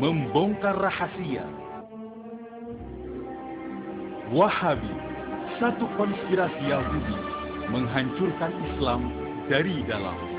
Membongkar rahasia. Wahabi, satu konspirasi Yahudi menghancurkan Islam dari dalam.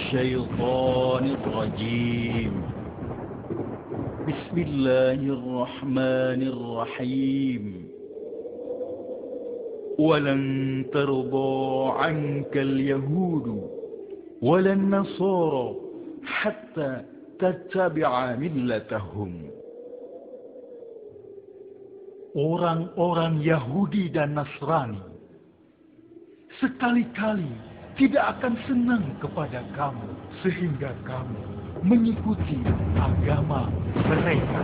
الشيطان الرجيم بسم الله الرحمن الرحيم ولن ترضى عنك اليهود ولا النصارى حتى تتبع ملتهم. Orang-orang Yahudi dan Nasrani sekali-kali tidak akan senang kepada kamu sehingga kamu mengikuti agama mereka.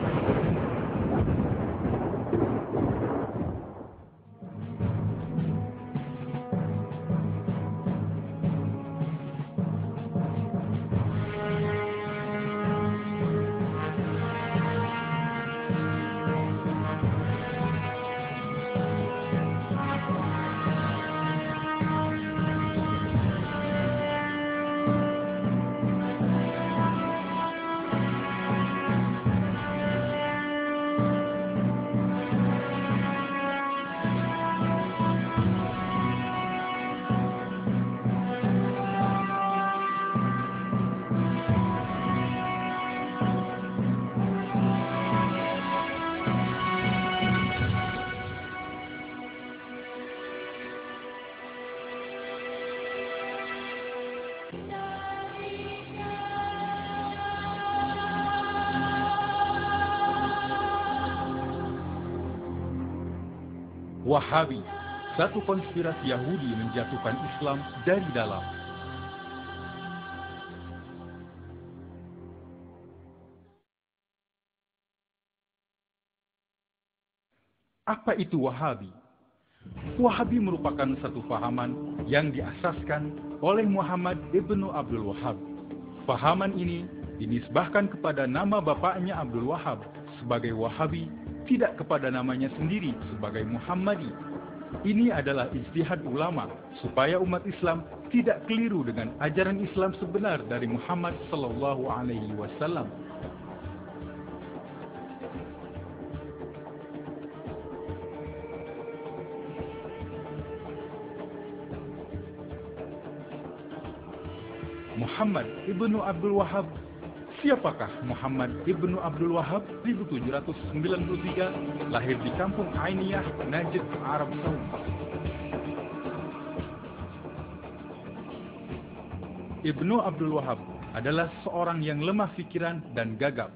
Wahabi, satu konspirasi Yahudi menjatuhkan Islam dari dalam. Apa itu Wahabi? Wahabi merupakan satu fahaman yang diasaskan oleh Muhammad ibnu Abdul Wahab. Fahaman ini dinisbahkan kepada nama bapaknya Abdul Wahab sebagai Wahabi, tidak kepada namanya sendiri sebagai Muhammadi. Ini adalah ijtihad ulama supaya umat Islam tidak keliru dengan ajaran Islam sebenar dari Muhammad sallallahu alaihi wasallam. Muhammad ibnu Abdul Wahab. Siapakah Muhammad ibnu Abdul Wahab? 1793, lahir di kampung Ainiyah, Najd, Arab Saudi. Ibnu Abdul Wahab adalah seorang yang lemah pikiran dan gagap.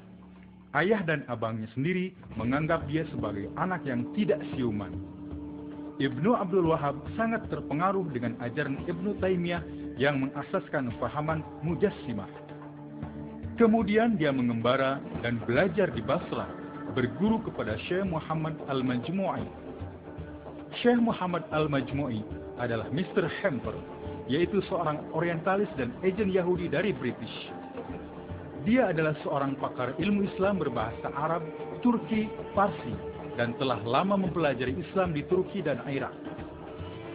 Ayah dan abangnya sendiri menganggap dia sebagai anak yang tidak siuman. Ibnu Abdul Wahab sangat terpengaruh dengan ajaran Ibnu Taimiyah yang mengasaskan fahaman Mujassimah. Kemudian dia mengembara dan belajar di Basrah, berguru kepada Syekh Muhammad Al-Majmu'i. Syekh Muhammad Al-Majmu'i adalah Mr. Hamper, yaitu seorang orientalis dan agen Yahudi dari British. Dia adalah seorang pakar ilmu Islam berbahasa Arab, Turki, Parsi, dan telah lama mempelajari Islam di Turki dan Irak.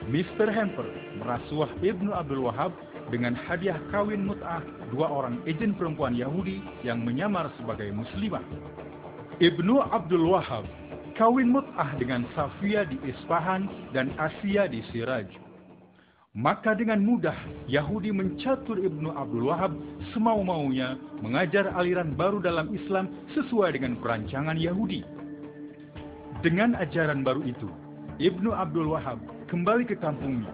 Mr. Hamper merasuah Ibnu Abdul Wahab dengan hadiah kawin mut'ah 2 orang ejen perempuan Yahudi yang menyamar sebagai muslimah. Ibnu Abdul Wahab kawin mut'ah dengan Safia di Isfahan dan Asia di Siraj. Maka dengan mudah Yahudi mencatur Ibnu Abdul Wahab semau-maunya mengajar aliran baru dalam Islam sesuai dengan perancangan Yahudi. Dengan ajaran baru itu, Ibnu Abdul Wahab kembali ke kampungnya,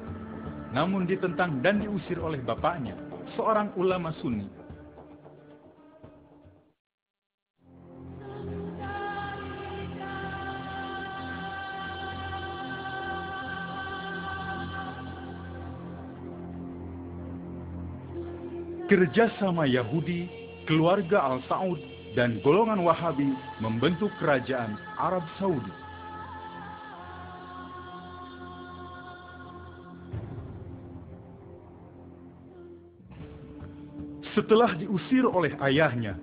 namun ditentang dan diusir oleh bapaknya, seorang ulama Sunni. Kerjasama Yahudi, keluarga Al-Saud, dan golongan Wahabi membentuk kerajaan Arab Saudi. Setelah diusir oleh ayahnya,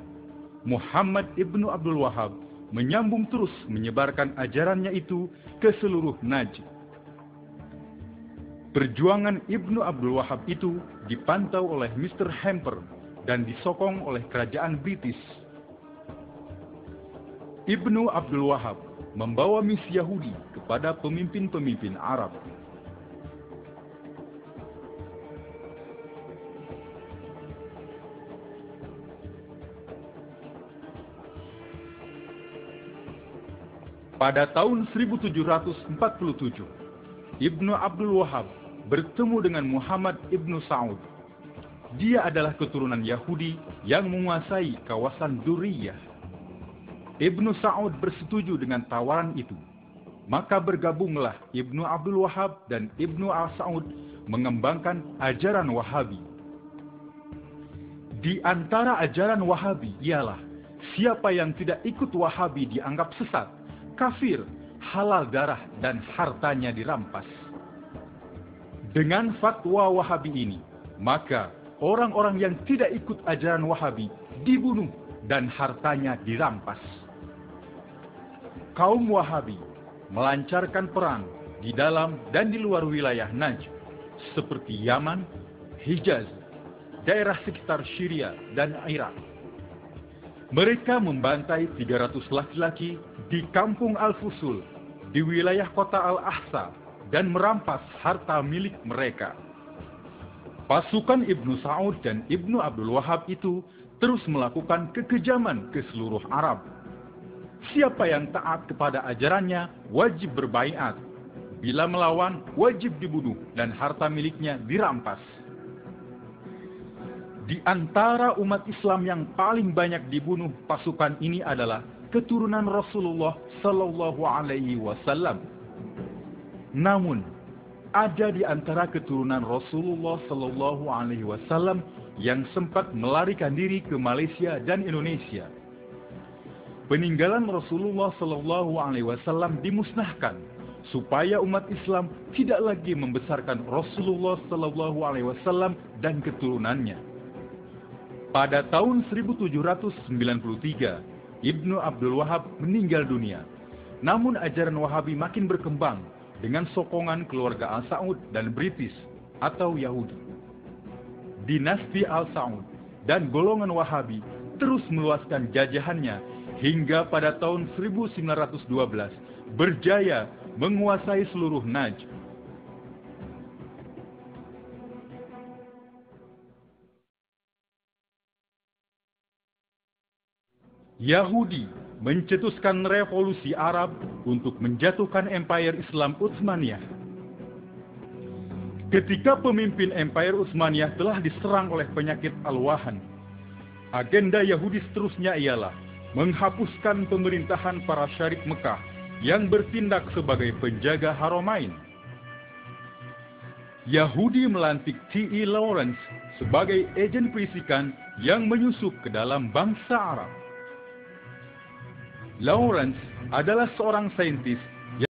Muhammad ibnu Abdul Wahab menyambung terus menyebarkan ajarannya itu ke seluruh Najd. Perjuangan Ibnu Abdul Wahab itu dipantau oleh Mr. Hamper dan disokong oleh kerajaan British. Ibnu Abdul Wahab membawa misi Yahudi kepada pemimpin-pemimpin Arab. Pada tahun 1747, Ibnu Abdul Wahab bertemu dengan Muhammad ibnu Saud. Dia adalah keturunan Yahudi yang menguasai kawasan Duriyah. Ibnu Saud bersetuju dengan tawaran itu. Maka bergabunglah Ibnu Abdul Wahab dan Ibnu Al-Saud mengembangkan ajaran Wahabi. Di antara ajaran Wahabi ialah siapa yang tidak ikut Wahabi dianggap sesat, kafir, halal darah, dan hartanya dirampas. Dengan fatwa Wahabi ini, maka orang-orang yang tidak ikut ajaran Wahabi dibunuh dan hartanya dirampas. Kaum Wahabi melancarkan perang di dalam dan di luar wilayah Najd, seperti Yaman, Hijaz, daerah sekitar Syria, dan Irak. Mereka membantai 300 laki-laki di kampung Al-Fusul, di wilayah kota Al-Ahsa, dan merampas harta milik mereka. Pasukan Ibnu Saud dan Ibnu Abdul Wahab itu terus melakukan kekejaman ke seluruh Arab. Siapa yang taat kepada ajarannya wajib berbaiat. Bila melawan wajib dibunuh dan harta miliknya dirampas. Di antara umat Islam yang paling banyak dibunuh pasukan ini adalah keturunan Rasulullah Sallallahu Alaihi Wasallam. Namun, ada di antara keturunan Rasulullah Sallallahu Alaihi Wasallam yang sempat melarikan diri ke Malaysia dan Indonesia. Peninggalan Rasulullah Sallallahu Alaihi Wasallam dimusnahkan supaya umat Islam tidak lagi membesarkan Rasulullah Sallallahu Alaihi Wasallam dan keturunannya. Pada tahun 1793, Ibnu Abdul Wahab meninggal dunia. Namun ajaran Wahabi makin berkembang dengan sokongan keluarga Al-Saud dan British atau Yahudi. Dinasti Al-Saud dan golongan Wahabi terus meluaskan jajahannya hingga pada tahun 1912 berjaya menguasai seluruh Najd. Yahudi mencetuskan revolusi Arab untuk menjatuhkan Empire Islam Utsmaniyah. Ketika pemimpin Empire Utsmaniyah telah diserang oleh penyakit Al-Wahan, agenda Yahudi seterusnya ialah menghapuskan pemerintahan para syarif Mekah yang bertindak sebagai penjaga Haramain. Yahudi melantik T.E. Lawrence sebagai agen perisikan yang menyusup ke dalam bangsa Arab. Lawrence adalah seorang saintis